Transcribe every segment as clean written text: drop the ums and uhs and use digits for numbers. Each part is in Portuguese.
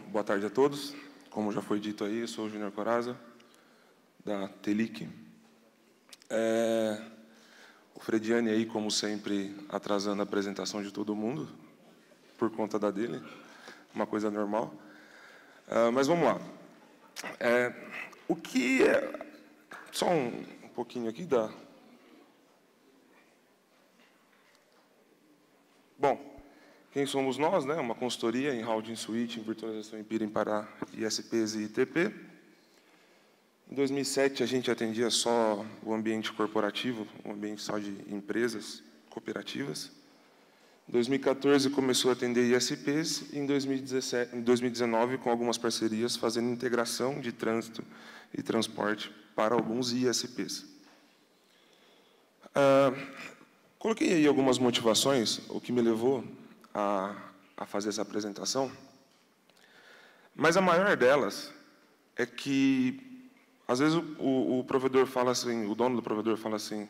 boa tarde a todos. Como já foi dito aí, eu sou o Júnior Corazza, da Telic. O Frediani aí, como sempre, atrasando a apresentação de todo mundo, por conta da dele, uma coisa normal. Mas vamos lá. O que é... Só um pouquinho aqui da... Bom, quem somos nós, né? Uma consultoria em Routing Switch, em virtualização Empira, Pará, ISPs e ITP. Em 2007, a gente atendia só o ambiente corporativo, o ambiente só de empresas cooperativas. Em 2014, começou a atender ISPs, e em 2019, com algumas parcerias, fazendo integração de trânsito e transporte para alguns ISPs. Coloquei aí algumas motivações, o que me levou a fazer essa apresentação, mas a maior delas é que, às vezes, o provedor fala assim, o dono do provedor fala assim,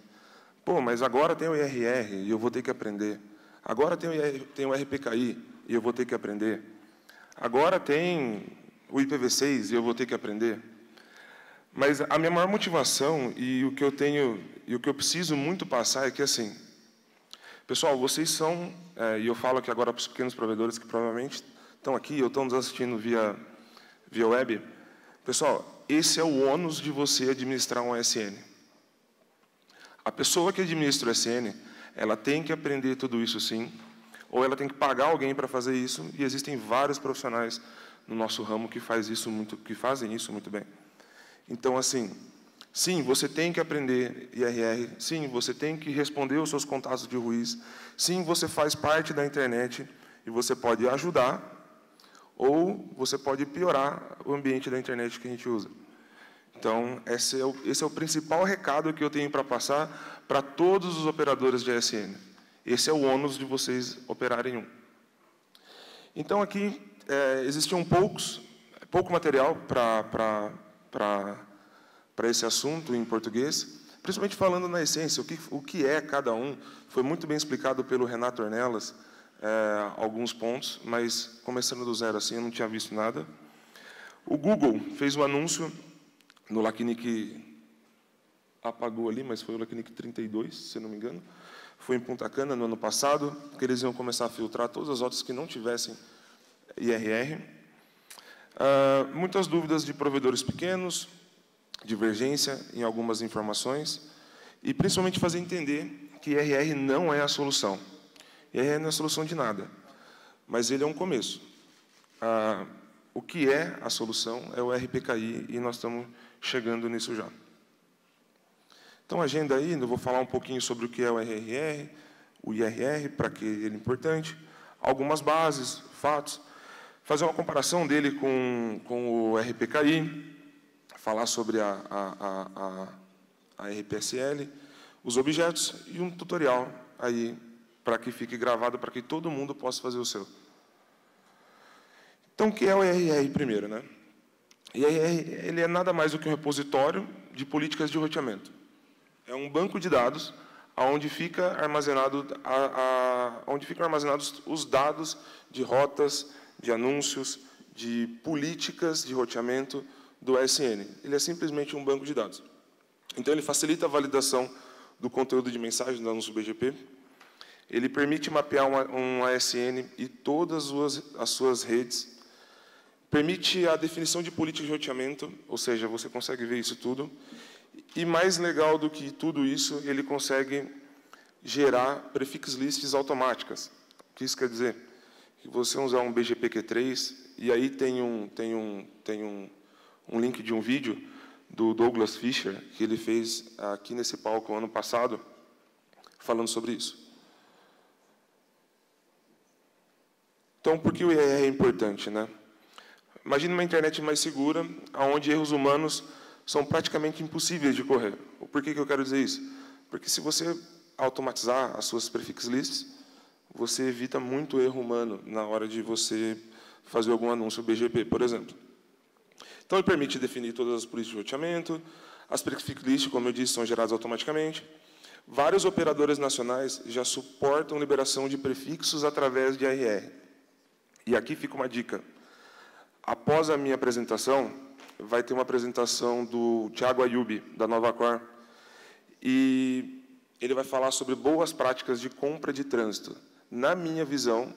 pô, mas agora tem o IRR e eu vou ter que aprender. Agora tem o RPKI e eu vou ter que aprender. Agora tem o IPv6 e eu vou ter que aprender. Mas a minha maior motivação e o que eu tenho e o que eu preciso muito passar é que, assim, pessoal, vocês são, e eu falo aqui agora para os pequenos provedores que provavelmente estão aqui ou estão nos assistindo via web. Pessoal, esse é o ônus de você administrar um ASN. A pessoa que administra o ASN, ela tem que aprender tudo isso sim, ou ela tem que pagar alguém para fazer isso, e existem vários profissionais no nosso ramo que fazem isso muito bem. Então, assim, sim, você tem que aprender IRR, sim, você tem que responder os seus contatos de ruíz, sim, você faz parte da internet e você pode ajudar ou você pode piorar o ambiente da internet que a gente usa. Então, esse é o principal recado que eu tenho para passar para todos os operadores de ASN. Esse é o ônus de vocês operarem um. Então, aqui, existiam pouco material para esse assunto em português, principalmente falando na essência, o que é cada um. Foi muito bem explicado pelo Renato Ornelas, alguns pontos, mas começando do zero assim, eu não tinha visto nada. O Google fez um anúncio no LACNIC, apagou ali, mas foi o LACNIC 32, se não me engano. Foi em Punta Cana, no ano passado, que eles iam começar a filtrar todas as rotas que não tivessem IRR. Muitas dúvidas de provedores pequenos, divergência em algumas informações, e principalmente fazer entender que IRR não é a solução. IRR não é a solução de nada, mas ele é um começo. O que é a solução é o RPKI, e nós estamos chegando nisso já. Então, a agenda aí, eu vou falar um pouquinho sobre o que é o IRR, para que ele é importante, algumas bases, fatos, fazer uma comparação dele com o RPKI, falar sobre a RPSL, os objetos e um tutorial aí para que fique gravado, para que todo mundo possa fazer o seu. Então, o que é o IRR primeiro, né? IRR, ele é nada mais do que um repositório de políticas de roteamento. É um banco de dados onde ficam armazenados os dados de rotas, de anúncios, de políticas de roteamento do ASN. Ele é simplesmente um banco de dados. Então, ele facilita a validação do conteúdo de mensagem do anúncio BGP. Ele permite mapear um ASN e todas as suas redes. Permite a definição de política de roteamento, ou seja, você consegue ver isso tudo. E mais legal do que tudo isso, ele consegue gerar prefix lists automáticas. O que isso quer dizer? Que você usar um BGPQ3, e aí tem um link de um vídeo do Douglas Fischer, que ele fez aqui nesse palco ano passado, falando sobre isso. Então, por que o IRR é importante, né? Imagine uma internet mais segura, onde erros humanos são praticamente impossíveis de correr. Por que eu quero dizer isso? Porque se você automatizar as suas prefix lists, você evita muito erro humano na hora de você fazer algum anúncio BGP, por exemplo. Então, ele permite definir todas as políticas de roteamento, as prefix lists, como eu disse, são geradas automaticamente. Vários operadores nacionais já suportam liberação de prefixos através de ARR. E aqui fica uma dica. Após a minha apresentação, vai ter uma apresentação do Thiago Ayubi, da Novacor, e ele vai falar sobre boas práticas de compra de trânsito. Na minha visão,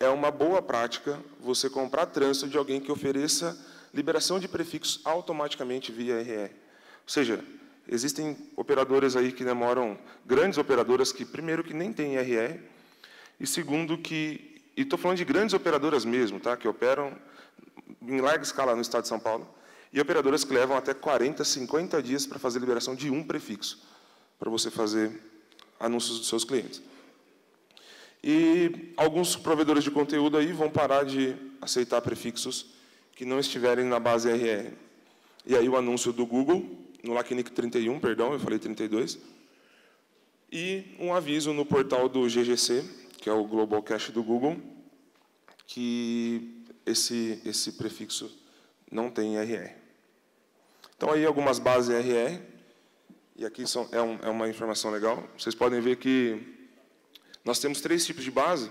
é uma boa prática você comprar trânsito de alguém que ofereça liberação de prefixos automaticamente via RR. Ou seja, existem operadoras aí que demoram, grandes operadoras que, primeiro, que nem têm RR, e segundo, que, e estou falando de grandes operadoras mesmo, tá, que operam em larga escala no estado de São Paulo, e operadoras que levam até 40, 50 dias para fazer liberação de um prefixo, para você fazer anúncios dos seus clientes. E alguns provedores de conteúdo aí vão parar de aceitar prefixos que não estiverem na base RR. E aí o anúncio do Google, no LACNIC 31, perdão, eu falei 32, e um aviso no portal do GGC, que é o Global Cache do Google, que esse prefixo não tem RR. Então, aí algumas bases RR, e aqui é uma informação legal. Vocês podem ver que nós temos 3 tipos de base.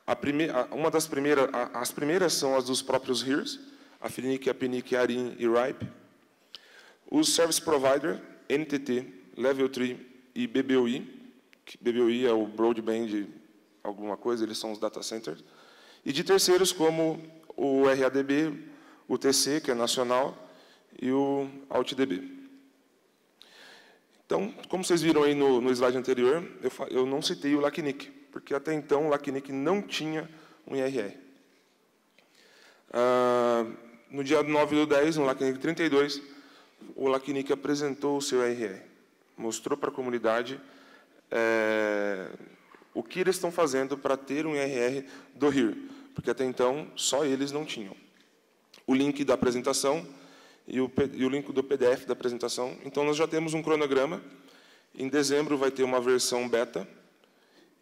As primeiras são as dos próprios HEREs, a FNIC, a PNIC, a ARIN e RIPE. Os Service Provider, NTT, Level 3 e BBOI, que BBOI é o Broadband alguma coisa, eles são os data centers. E de terceiros, como o RADB, o TC, que é nacional, e o AltDB. Então, como vocês viram aí no slide anterior, eu não citei o LACNIC, porque até então o LACNIC não tinha um IRR. No dia 9/10, no LACNIC 32, o LACNIC apresentou o seu IRR, mostrou para a comunidade o que eles estão fazendo para ter um IRR do HERE, porque até então só eles não tinham. O link da apresentação e o link do PDF da apresentação. Então, nós já temos um cronograma. Em dezembro vai ter uma versão beta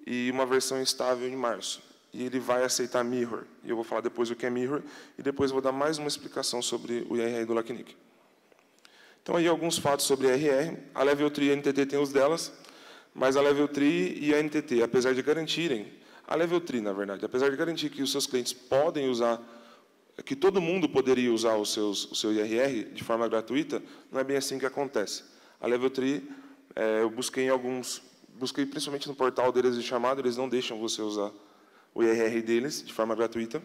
e uma versão estável em março. E ele vai aceitar Mirror. E eu vou falar depois o que é Mirror, e depois vou dar mais uma explicação sobre o IRR do LACNIC. Então, aí alguns fatos sobre IRR. A Level 3 e a NTT têm os delas, mas a Level 3 e a NTT, apesar de garantirem, a Level 3, na verdade, apesar de garantir que os seus clientes podem usar, que todo mundo poderia usar o seu IRR de forma gratuita, não é bem assim que acontece. A Level 3, eu busquei principalmente no portal deles de chamada, eles não deixam você usar o IRR deles de forma gratuita.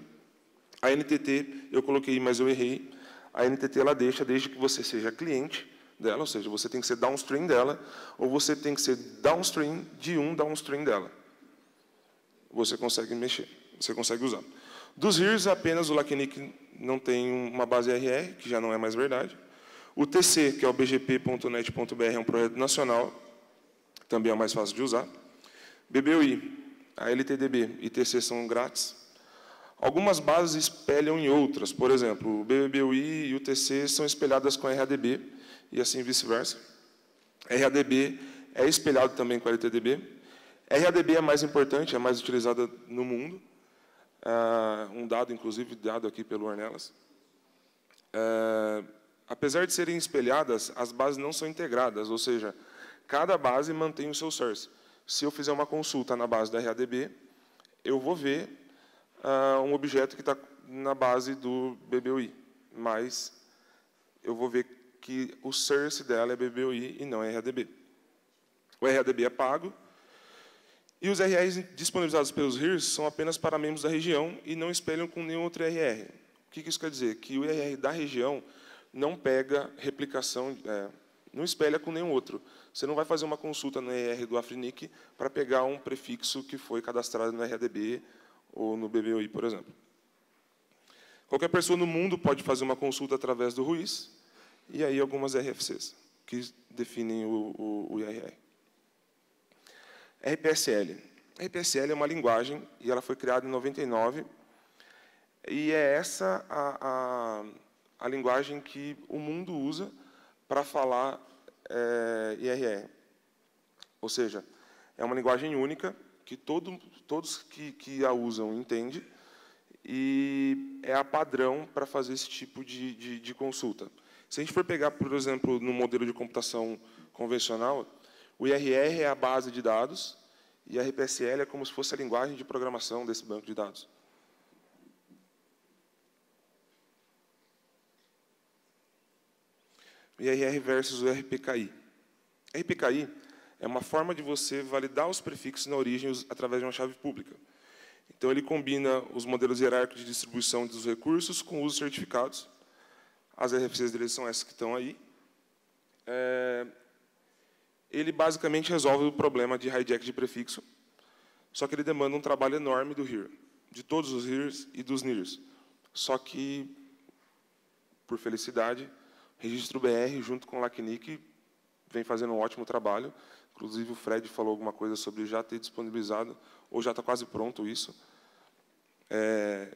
A NTT, eu coloquei, mas eu errei. A NTT, ela deixa, desde que você seja cliente dela, ou seja, você tem que ser downstream dela, ou você tem que ser downstream de um downstream dela. Você consegue mexer, você consegue usar. Dos HEREs, apenas o LACNIC não tem uma base RR, que já não é mais verdade. O TC, que é o bgp.net.br, é um projeto nacional, também é o mais fácil de usar. BBOI, a LTDB e TC são grátis. Algumas bases espelham em outras. Por exemplo, o BBOI e o TC são espelhadas com a RADB, e assim vice-versa. RADB é espelhado também com a LTDB. RADB é mais importante, é mais utilizada no mundo. Um dado, inclusive, dado aqui pelo Ornelas. Apesar de serem espelhadas, as bases não são integradas, ou seja, cada base mantém o seu source. Se eu fizer uma consulta na base da RADB, eu vou ver um objeto que está na base do BBOI, mas eu vou ver que o source dela é BBOI e não é RADB. O RADB é pago, e os RRs disponibilizados pelos HEREs são apenas para membros da região e não espelham com nenhum outro RR. O que isso quer dizer? Que o RR da região não pega replicação, não espelha com nenhum outro. Você não vai fazer uma consulta no RR do AFRINIC para pegar um prefixo que foi cadastrado no RADB ou no BBOI, por exemplo. Qualquer pessoa no mundo pode fazer uma consulta através do RUIS, e aí algumas RFCs, que definem o IRR. RPSL. RPSL é uma linguagem, e ela foi criada em 99, e é essa a linguagem que o mundo usa para falar IRR. Ou seja, é uma linguagem única, que todos que a usam entendem, e é a padrão para fazer esse tipo de consulta. Se a gente for pegar, por exemplo, no modelo de computação convencional, o IRR é a base de dados, e a RPSL é como se fosse a linguagem de programação desse banco de dados. IRR versus o RPKI. RPKI é uma forma de você validar os prefixos na origem através de uma chave pública. Então, ele combina os modelos hierárquicos de distribuição dos recursos com os certificados. As RFCs deles são essas que estão aí. Ele basicamente resolve o problema de hijack de prefixo, só que ele demanda um trabalho enorme do HERE, de todos os HEREs e dos NIRs. Só que, por felicidade, o registro BR, junto com o LACNIC, vem fazendo um ótimo trabalho. Inclusive, o Fred falou alguma coisa sobre já ter disponibilizado, ou já está quase pronto isso.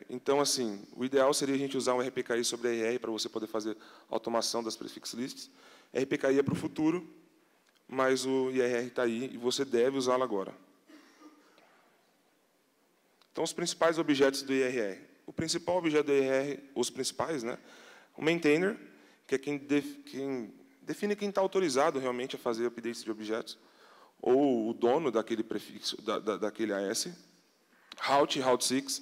Então, assim, o ideal seria a gente usar um RPKI sobre a IR para você poder fazer automação das prefix lists. RPKI é para o futuro, mas o IRR está aí e você deve usá-lo agora. Então, os principais objetos do IRR. O principal objeto do IRR, os principais, né? O maintainer, que é quem define quem está autorizado realmente a fazer updates de objetos, ou o dono daquele prefixo, daquele AS. Route e Route 6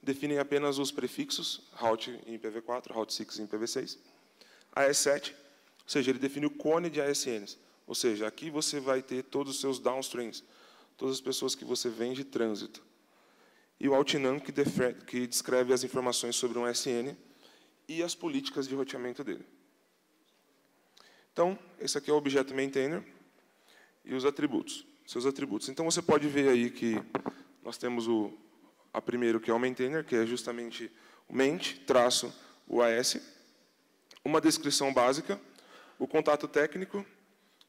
definem apenas os prefixos, Route em IPv4, Route 6 em IPv6. AS7, ou seja, ele define o cone de ASNs. Ou seja, aqui você vai ter todos os seus downstreams, todas as pessoas que você vende trânsito. E o Outnum, que descreve as informações sobre um ASN e as políticas de roteamento dele. Então, esse aqui é o objeto maintainer e os atributos, seus atributos. Então, você pode ver aí que nós temos a primeiro, que é o maintainer, que é justamente o maint, traço, o AS, uma descrição básica, o contato técnico,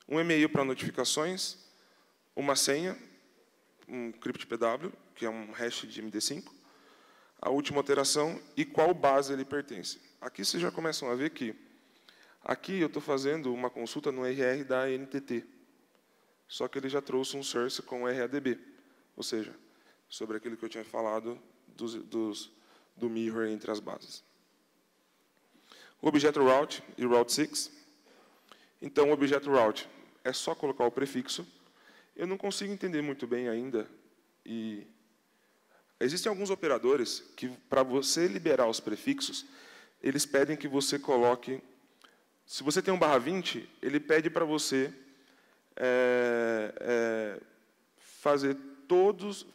um e-mail para notificações, uma senha, um cryptPW, que é um hash de MD5, a última alteração e qual base ele pertence. Aqui vocês já começam a ver que aqui eu estou fazendo uma consulta no RR da NTT, só que ele já trouxe um source com RADB, ou seja, sobre aquilo que eu tinha falado do mirror entre as bases. O objeto route e route 6. Então, o objeto route é só colocar o prefixo. Eu não consigo entender muito bem ainda. E existem alguns operadores que, para você liberar os prefixos, eles pedem que você coloque... Se você tem um /20, ele pede para você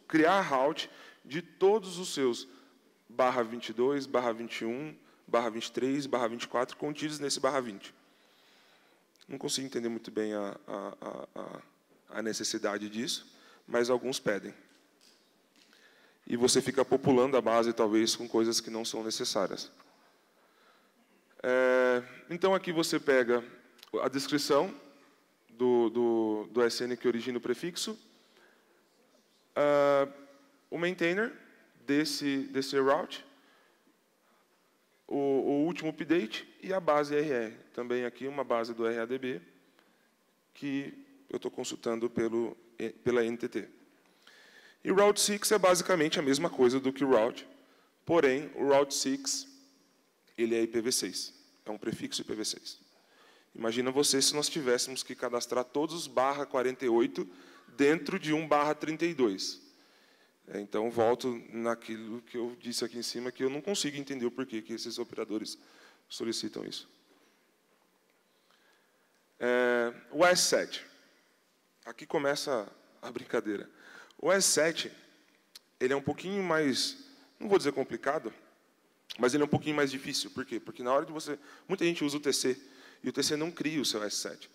criar a route de todos os seus /22, /21, /23, /24 contidos nesse /20. Não consigo entender muito bem a necessidade disso, mas alguns pedem. E você fica populando a base, talvez, com coisas que não são necessárias. Então, aqui você pega a descrição do SN que origina o prefixo, o maintainer desse route, o último update e a base RR. Também aqui uma base do RADB, que eu estou consultando pela NTT. E o Route 6 é basicamente a mesma coisa do que o Route, porém, o Route 6 ele é IPv6, é um prefixo IPv6. Imagina você se nós tivéssemos que cadastrar todos os /48 dentro de um /32. Então, volto naquilo que eu disse aqui em cima, que eu não consigo entender o porquê que esses operadores solicitam isso. O AS7. Aqui começa a brincadeira. O AS7 ele é um pouquinho mais, não vou dizer complicado, mas ele é um pouquinho mais difícil. Por quê? Porque na hora de você... Muita gente usa o TC, e o TC não cria o seu AS7.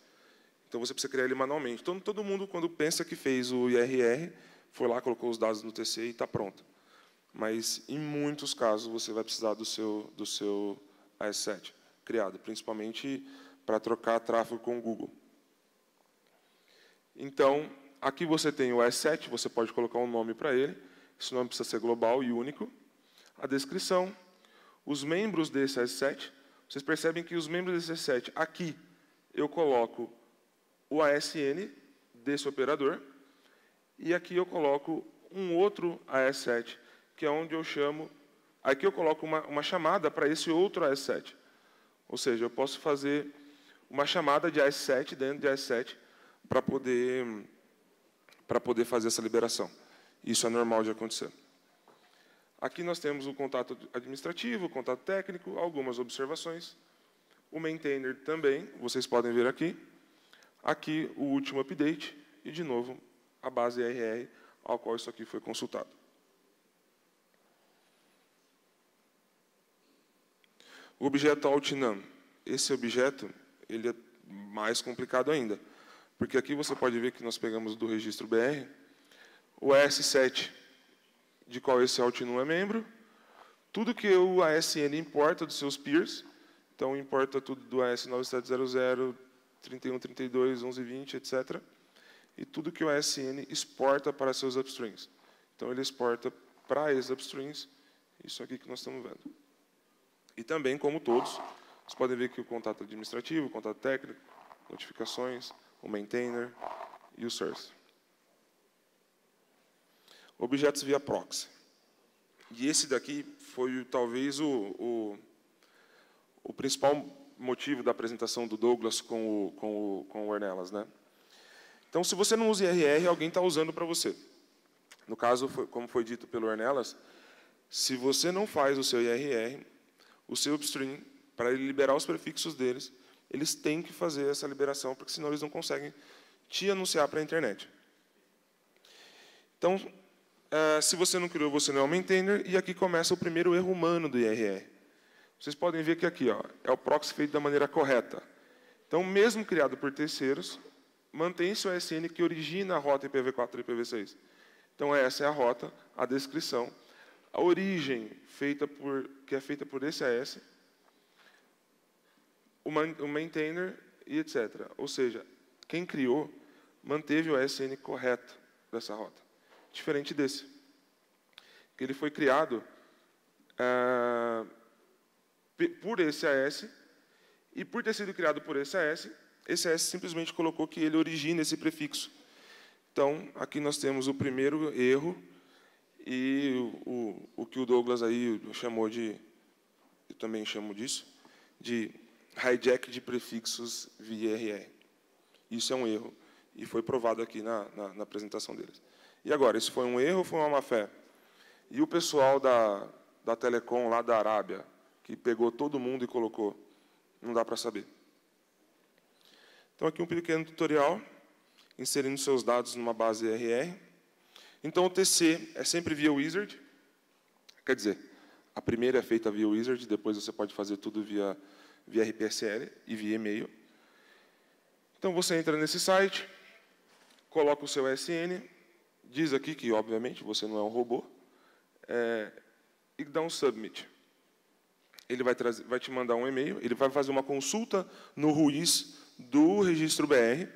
Então, você precisa criar ele manualmente. Então, todo mundo, quando pensa que fez o IRR, foi lá, colocou os dados no TC e está pronto. Mas, em muitos casos, você vai precisar do seu AS7 criado, principalmente para trocar tráfego com o Google. Então, aqui você tem o AS7, você pode colocar um nome para ele. Esse nome precisa ser global e único. A descrição, os membros desse AS7. Vocês percebem que os membros desse AS7, aqui eu coloco o ASN desse operador, e aqui eu coloco um outro AS7, que é onde eu chamo... Aqui eu coloco uma chamada para esse outro AS7. Ou seja, eu posso fazer uma chamada de AS7 dentro de AS7 para poder fazer essa liberação. Isso é normal de acontecer. Aqui nós temos o contato administrativo, o contato técnico, algumas observações. O maintainer também, vocês podem ver aqui. Aqui o último update e, de novo, a base RR ao qual isso aqui foi consultado. O objeto altNum. Esse objeto ele é mais complicado ainda, porque aqui você pode ver que nós pegamos do registro BR o AS7, de qual esse altNum é membro, tudo que o ASN importa dos seus peers, então importa tudo do AS9700, 31, 32, 1120, etc. E tudo que o ASN exporta para seus upstreams. Então, ele exporta para esses upstreams isso aqui que nós estamos vendo. E também, como todos, vocês podem ver que o contato administrativo, o contato técnico, notificações, o maintainer e o source. Objetos via proxy. E esse daqui foi talvez o principal motivo da apresentação do Douglas com o Ornelas, né? Então, se você não usa IRR, alguém está usando para você. No caso, como foi dito pelo Ornelas, se você não faz o seu IRR, o seu upstream, para ele liberar os prefixos deles, eles têm que fazer essa liberação, porque senão eles não conseguem te anunciar para a internet. Então, se você não criou, você não é um maintainer, e aqui começa o primeiro erro humano do IRR. Vocês podem ver que aqui é o proxy feito da maneira correta. Então, mesmo criado por terceiros, mantém-se o ASN que origina a rota IPv4 e IPv6. Então, essa é a rota, a descrição, a origem que é feita por esse AS, o maintainer e etc. Ou seja, quem criou manteve o ASN correto dessa rota, diferente desse, que ele foi criado por esse AS, e por ter sido criado por esse AS simplesmente colocou que ele origina esse prefixo. Então, aqui nós temos o primeiro erro, e o que o Douglas aí chamou de, eu também chamo disso, de hijack de prefixos via IRR. Isso é um erro, e foi provado aqui na apresentação deles. E agora, isso foi um erro ou foi uma má-fé? E o pessoal da Telecom, lá da Arábia, que pegou todo mundo e colocou, não dá para saber. Então, aqui um pequeno tutorial, inserindo seus dados numa base IRR. Então, o TC é sempre via Wizard. Quer dizer, a primeira é feita via Wizard, depois você pode fazer tudo via RPSL e via e-mail. Então, você entra nesse site, coloca o seu SN, diz aqui que, obviamente, você não é um robô, e dá um submit. Ele vai te mandar um e-mail, ele vai fazer uma consulta no RUIS do registro BR,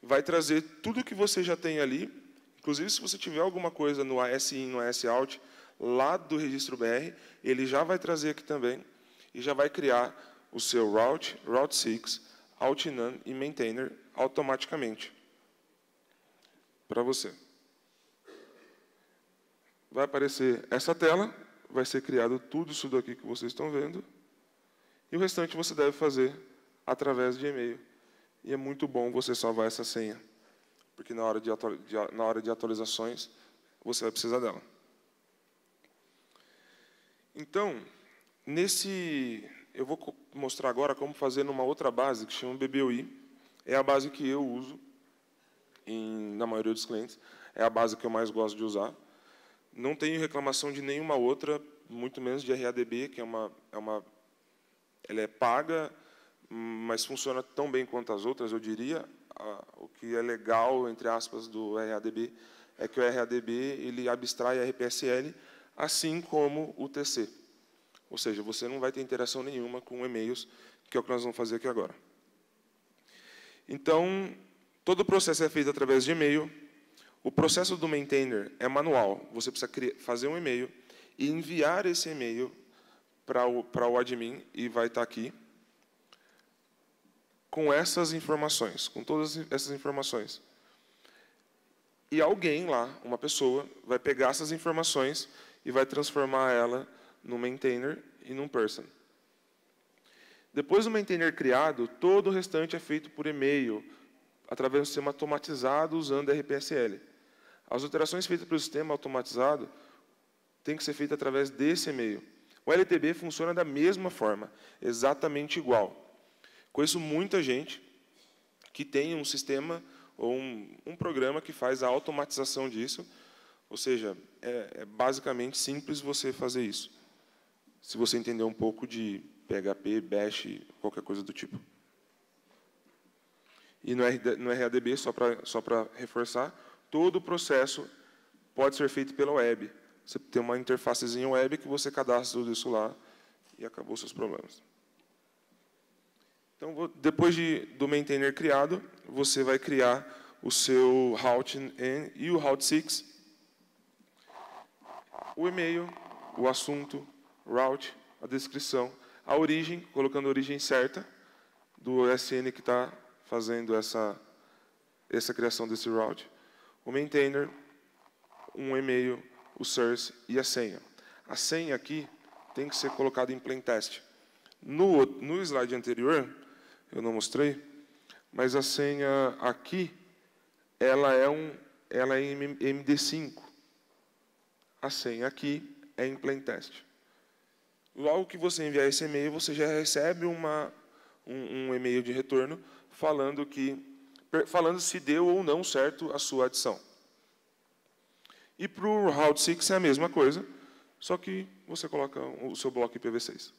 vai trazer tudo que você já tem ali, inclusive se você tiver alguma coisa no ASIN, no ASOut, lá do registro BR, ele já vai trazer aqui também, e já vai criar o seu route, route6, altNum e maintainer automaticamente para você. Vai aparecer essa tela, vai ser criado tudo isso daqui que vocês estão vendo, e o restante você deve fazer através de e-mail. E é muito bom você salvar essa senha, porque na hora de atualizações, você vai precisar dela. Então, eu vou mostrar agora como fazer numa outra base, que chama BBOI. É a base que eu uso na maioria dos clientes. É a base que eu mais gosto de usar. Não tenho reclamação de nenhuma outra, muito menos de RADB, que ela é paga, mas funciona tão bem quanto as outras, eu diria. O que é legal, entre aspas, do RADB é que o RADB ele abstrai a RPSL, assim como o TC. Ou seja, você não vai ter interação nenhuma com e-mails, que é o que nós vamos fazer aqui agora. Então, todo o processo é feito através de e-mail. O processo do maintainer é manual. Você precisa fazer um e-mail e enviar esse e-mail para o admin, e vai estar aqui, com essas informações, com todas essas informações. E alguém lá, uma pessoa, vai pegar essas informações e vai transformar ela no maintainer e num person. Depois do maintainer criado, todo o restante é feito por e-mail, através do sistema automatizado, usando RPSL. As alterações feitas pelo sistema automatizado têm que ser feitas através desse e-mail. O LTB funciona da mesma forma, exatamente igual. Conheço muita gente que tem um sistema ou um programa que faz a automatização disso, ou seja, é basicamente simples você fazer isso, se você entender um pouco de PHP, Bash, qualquer coisa do tipo. E no RADB, só para reforçar, todo o processo pode ser feito pela web. Você tem uma interfacezinha web que você cadastra tudo isso lá e acabou os seus problemas. Então, depois do maintainer criado, você vai criar o seu route e o route 6, o e-mail, o assunto, route, a descrição, a origem, colocando a origem certa do SN que está fazendo essa criação desse route, o maintainer, um e-mail, o source e a senha. A senha aqui tem que ser colocada em plain text. No slide anterior, eu não mostrei, mas a senha aqui, ela é em MD5. A senha aqui é em plain text. Logo que você enviar esse e-mail, você já recebe um e-mail de retorno falando se deu ou não certo a sua adição. E para o Route 6 é a mesma coisa, só que você coloca o seu bloco IPv6.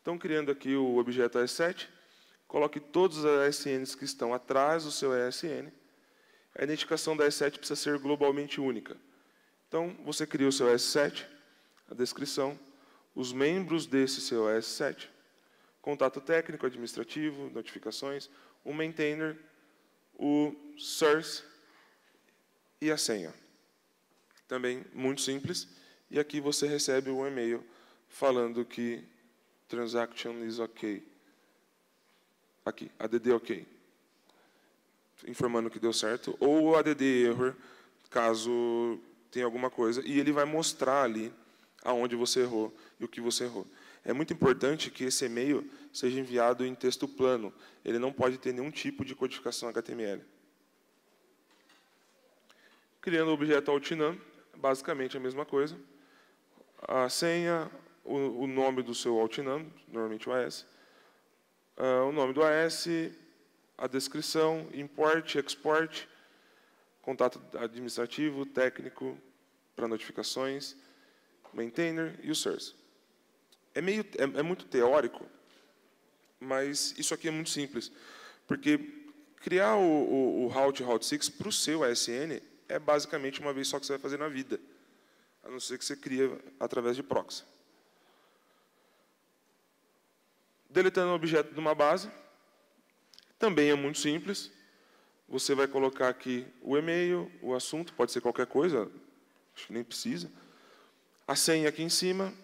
Então, criando aqui o objeto AS7, coloque todos os ASNs que estão atrás do seu ASN. A identificação da AS7 precisa ser globalmente única. Então, você cria o seu AS7, a descrição, os membros desse seu AS7, contato técnico, administrativo, notificações, o maintainer, o source e a senha. Também muito simples. E aqui você recebe um e-mail falando que transaction is OK. Aqui, ADD OK. Informando que deu certo. Ou o ADD error, caso tenha alguma coisa. E ele vai mostrar ali aonde você errou e o que você errou. É muito importante que esse e-mail seja enviado em texto plano. Ele não pode ter nenhum tipo de codificação HTML. Criando o objeto Altinam, basicamente a mesma coisa. A senha, o nome do seu Altinam, normalmente o AS. O nome do AS, a descrição, import, export, contato administrativo, técnico, para notificações, maintainer e o source. É muito teórico, mas isso aqui é muito simples. Porque criar o Route 6 para o seu ASN é basicamente uma vez só que você vai fazer na vida, a não ser que você cria através de proxy. Deletando o objeto de uma base, também é muito simples. Você vai colocar aqui o e-mail, o assunto, pode ser qualquer coisa, acho que nem precisa. A senha aqui em cima,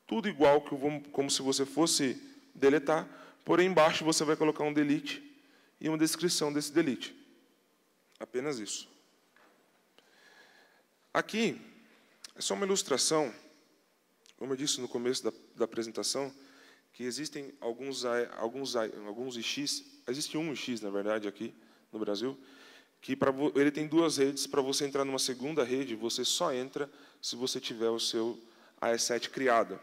tudo igual, como se você fosse deletar, porém embaixo você vai colocar um delete e uma descrição desse delete. Apenas isso. Aqui, é só uma ilustração, como eu disse no começo da apresentação, que existem alguns IX, existe um IX, na verdade, aqui no Brasil, que ele tem duas redes. Para você entrar numa segunda rede, você só entra se você tiver o seu AS7 criado.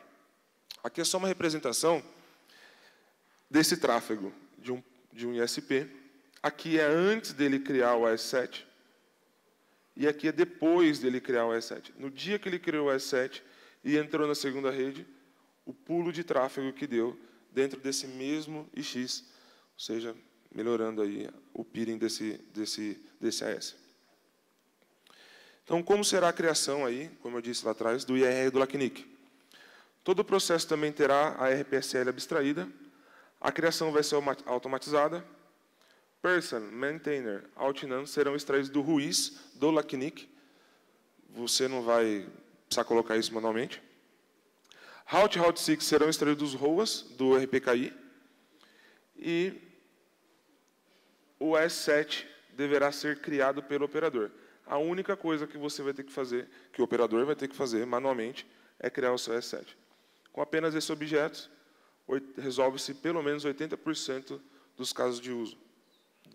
Aqui é só uma representação desse tráfego de um ISP. Aqui é antes dele criar o AS7, e aqui é depois dele criar o AS7. No dia que ele criou o AS7 e entrou na segunda rede, o pulo de tráfego que deu dentro desse mesmo IX, ou seja, melhorando aí o peering desse AS. Então, como será a criação aí, como eu disse lá atrás, do IRR do LACNIC? Todo o processo também terá a RPSL abstraída, a criação vai ser automatizada, Person, Maintainer, Altinam serão extraídos do RUIS do LACNIC, você não vai precisar colocar isso manualmente. Route 6 serão extraídos dos ROAS do RPKI, e o S7 deverá ser criado pelo operador. A única coisa que você vai ter que fazer, que o operador vai ter que fazer manualmente, é criar o seu S7. Com apenas esse objeto, resolve-se pelo menos 80% dos casos de uso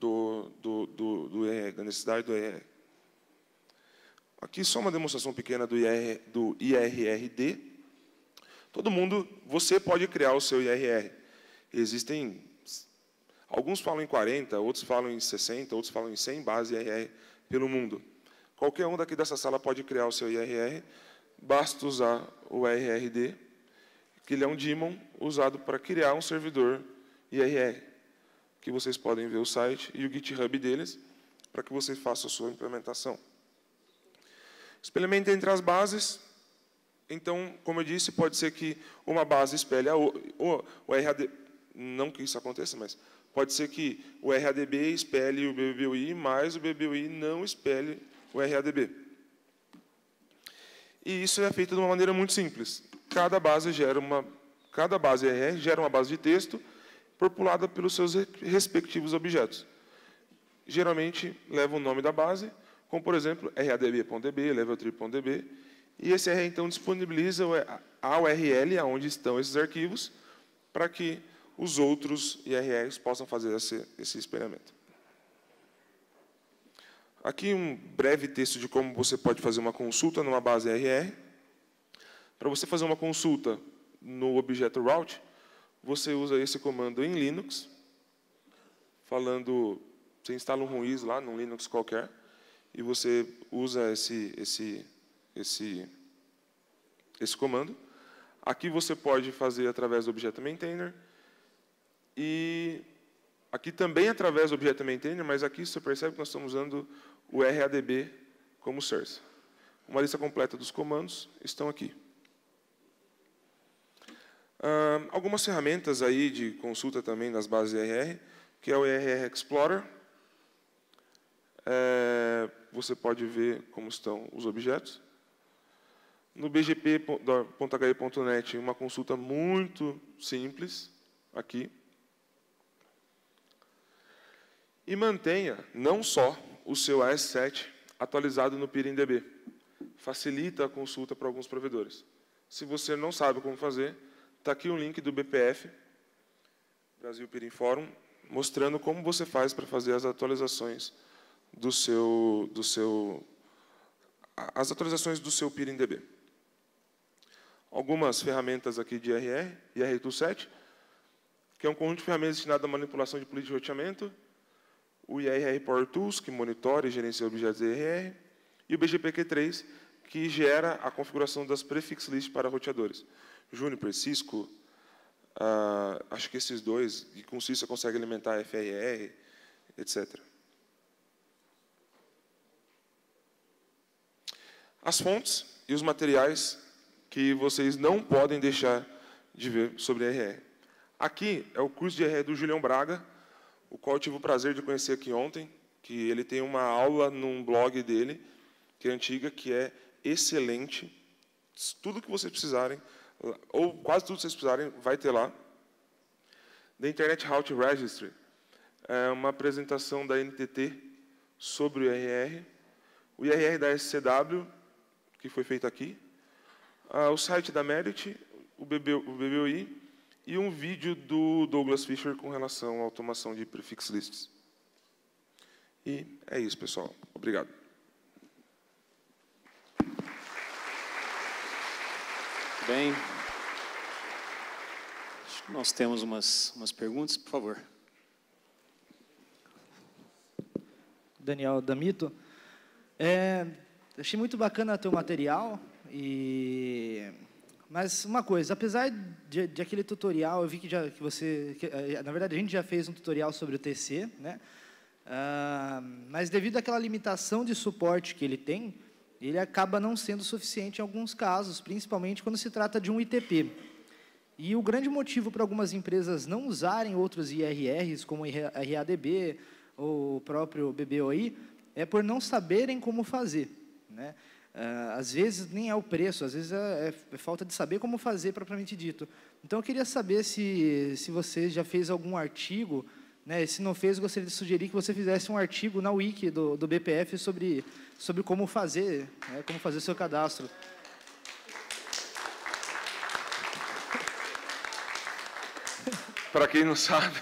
do ER, da necessidade do ER. Aqui só uma demonstração pequena do IRRD. Todo mundo, você pode criar o seu IRR. Existem, alguns falam em 40, outros falam em 60, outros falam em 100 bases IRR pelo mundo. Qualquer um daqui dessa sala pode criar o seu IRR, basta usar o IRRD, que ele é um daemon usado para criar um servidor IRR, que vocês podem ver o site e o GitHub deles, para que você faça a sua implementação. Experimenta entre as bases. Então, como eu disse, pode ser que uma base espelhe o RAD, não que isso aconteça, mas pode ser que o RADB espelhe o BBUI, mas o BBUI não espelhe o RADB. E isso é feito de uma maneira muito simples. Cada base IRR gera uma base de texto populada pelos seus respectivos objetos. Geralmente leva o nome da base, como, por exemplo, radb.db, leveltree.db, e esse IRR, então, disponibiliza a URL onde estão esses arquivos para que os outros IRRs possam fazer esse experimento. Aqui um breve texto de como você pode fazer uma consulta numa base IRR. Para você fazer uma consulta no objeto route, você usa esse comando em Linux, você instala um ruiz lá, num Linux qualquer, e você usa esse comando. Aqui você pode fazer através do objeto maintainer, e aqui também através do objeto maintainer, mas aqui você percebe que nós estamos usando o RADB como source. Uma lista completa dos comandos estão aqui. Algumas ferramentas aí de consulta também nas bases IRR, que é o IRR Explorer. Você pode ver como estão os objetos. No bgp.hi.net, uma consulta muito simples, aqui. E mantenha, não só o seu AS7 atualizado no PeeringDB. Facilita a consulta para alguns provedores. Se você não sabe como fazer, está aqui um link do BPF, Brasil Peering Forum, mostrando como você faz para fazer as atualizações do seu PeeringDB. Algumas ferramentas aqui de IRR, IRR27, que é um conjunto de ferramentas destinado à manipulação de política de roteamento, o IRR Power Tools, que monitora e gerencia objetos IRR, e o BGPQ3, que gera a configuração das prefix lists para roteadores. Juniper, Cisco, acho que esses dois, e com Cisco você consegue alimentar FRR, etc. As fontes e os materiais que vocês não podem deixar de ver sobre IRR. Aqui é o curso de IRR do Julião Braga, o qual eu tive o prazer de conhecer aqui ontem, que ele tem uma aula num blog dele, que é antiga, que é excelente. Tudo que vocês precisarem, ou quase tudo que vocês precisarem, vai ter lá. The Internet Route Registry, é uma apresentação da NTT sobre o IRR. O IRR da SCW, que foi feito aqui. O site da Merit, o BBUI, e um vídeo do Douglas Fischer com relação à automação de prefix lists. E é isso, pessoal. Obrigado. Bem, acho que nós temos umas perguntas, por favor. Daniel Damito. Achei muito bacana teu material, mas uma coisa, apesar de aquele tutorial, eu vi na verdade a gente já fez um tutorial sobre o TC, né? Mas devido àquela limitação de suporte que ele tem, ele acaba não sendo suficiente em alguns casos, principalmente quando se trata de um ITP. E o grande motivo para algumas empresas não usarem outros IRRs, como RADB ou o próprio BBOI, é por não saberem como fazer, né? Às vezes nem é o preço, às vezes é falta de saber como fazer, propriamente dito. Então, eu queria saber se você já fez algum artigo, né? Se não fez, eu gostaria de sugerir que você fizesse um artigo na Wiki do BPF sobre como fazer, né? Como fazer o seu cadastro. Para quem não sabe,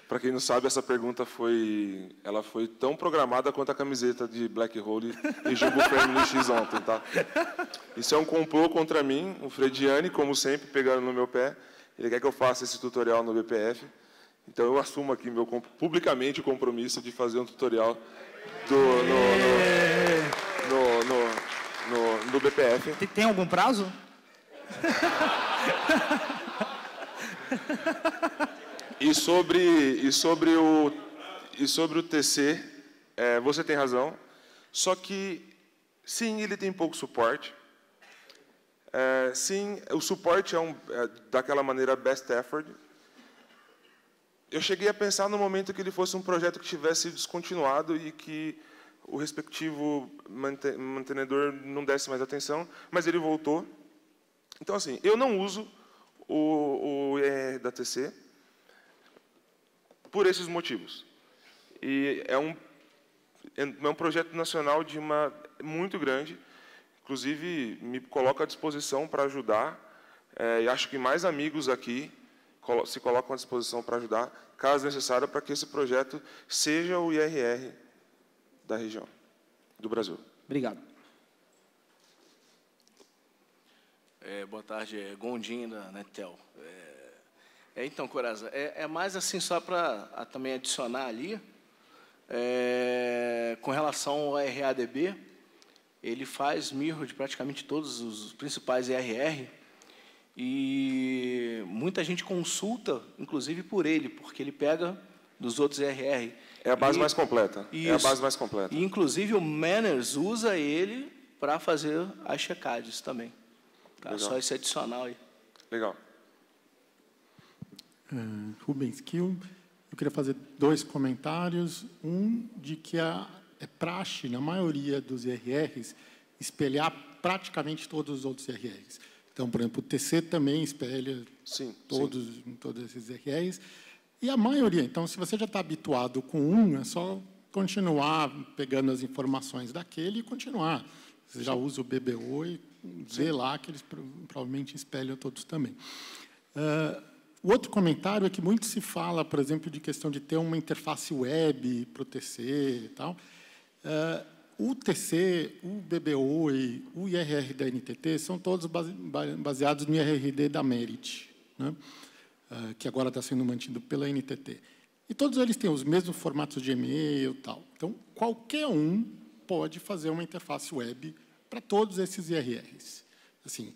Para quem não sabe, essa pergunta ela foi tão programada quanto a camiseta de Black Hole e Jumbo Family X ontem, tá? Isso é um complô contra mim, o Frediani, como sempre, pegando no meu pé. Ele quer que eu faça esse tutorial no BPF. Então, eu assumo aqui publicamente o compromisso de fazer um tutorial no BPF. Tem algum prazo? E sobre o TC, você tem razão. Só que, sim, ele tem pouco suporte. Sim, o suporte é daquela maneira best effort. Eu cheguei a pensar no momento que ele fosse um projeto que tivesse descontinuado e que o respectivo mantenedor não desse mais atenção, mas ele voltou. Então, assim, eu não uso o IRR da TC por esses motivos. E é um projeto nacional muito grande, inclusive me coloco à disposição para ajudar, e acho que mais amigos aqui se colocam à disposição para ajudar, caso necessário, para que esse projeto seja o IRR da região, do Brasil. Obrigado. Boa tarde, Gondim da Netel. Então, Coraza, é mais assim só para também adicionar ali, com relação ao RADB, ele faz mirror de praticamente todos os principais IRR, e muita gente consulta, inclusive por ele, porque ele pega dos outros IRR. É a base mais completa. Isso. É a base mais completa. E, inclusive, o Manners usa ele para fazer as checagens também. Tá? Só esse adicional aí. Legal. Rubens Kiel, eu queria fazer 2 comentários. Um, de que é praxe, na maioria dos IRRs, espelhar praticamente todos os outros IRRs. Então, por exemplo, o TC também espelha todos esses IRRs. E a maioria, então, se você já está habituado com um, é só continuar pegando as informações daquele e continuar. Você já usa o BBO e vê lá que eles provavelmente espelham todos também. O outro comentário é que muito se fala, por exemplo, de questão de ter uma interface web para o TC e tal. O TC, o BBO e o IRR da NTT são todos baseados no IRRD da Merit, né? Que agora está sendo mantido pela NTT. E todos eles têm os mesmos formatos de e-mail e tal. Então, qualquer um pode fazer uma interface web para todos esses IRRs. Assim,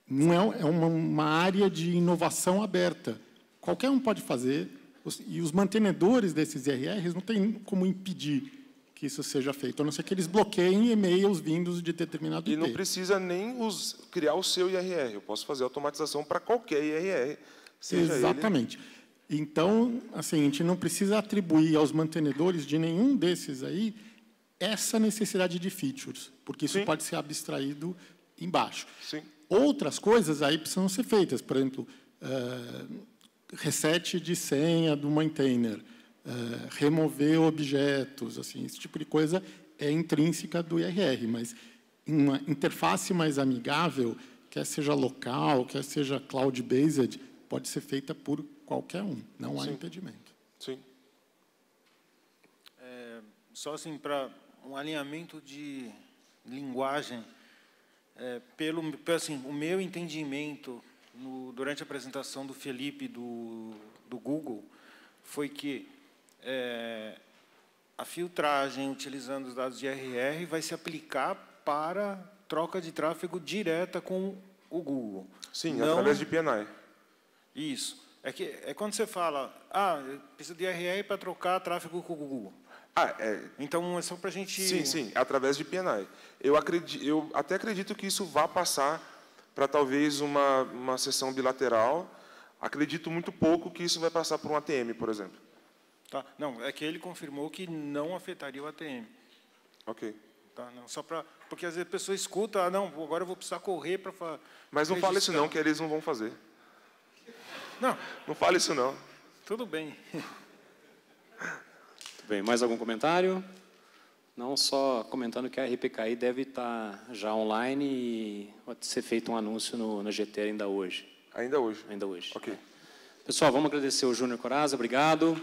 não é uma área de inovação aberta. Qualquer um pode fazer, e os mantenedores desses IRRs não tem como impedir que isso seja feito, a não ser que eles bloqueiem e-mails vindos de determinado IP. E não precisa nem criar o seu IRR. Eu posso fazer automatização para qualquer IRR. Exatamente. Então, assim, a gente não precisa atribuir aos mantenedores de nenhum desses aí essa necessidade de features, porque isso pode ser abstraído embaixo. Sim. Outras coisas aí precisam ser feitas, por exemplo, reset de senha do maintainer, remover objetos, assim, esse tipo de coisa é intrínseca do IRR, mas uma interface mais amigável, quer seja local, quer seja cloud-based, pode ser feita por qualquer um, não há impedimento. Sim. Só assim, para um alinhamento de linguagem, assim, o meu entendimento durante a apresentação do Felipe do Google foi que a filtragem utilizando os dados de IRR vai se aplicar para troca de tráfego direta com o Google. Sim, através de PNI. Isso. É quando você fala, precisa de IRR para trocar tráfego com o Google. Então, é só para a gente... Sim, através de PNI. Eu até acredito que isso vá passar para talvez uma sessão bilateral. Acredito muito pouco que isso vai passar por um ATM, por exemplo. Tá. Não, é que ele confirmou que não afetaria o ATM. Ok. Tá, não, só para... Porque às vezes a pessoa escuta, não, agora eu vou precisar correr para... Mas não fala isso não, que eles não vão fazer. Não. Não fala isso não. Tudo bem. Bem, mais algum comentário? Não, só comentando que a RPKI deve estar já online e pode ser feito um anúncio no GT ainda hoje. Ainda hoje? Ainda hoje. Ok. Pessoal, vamos agradecer o Júnior Corazza, obrigado.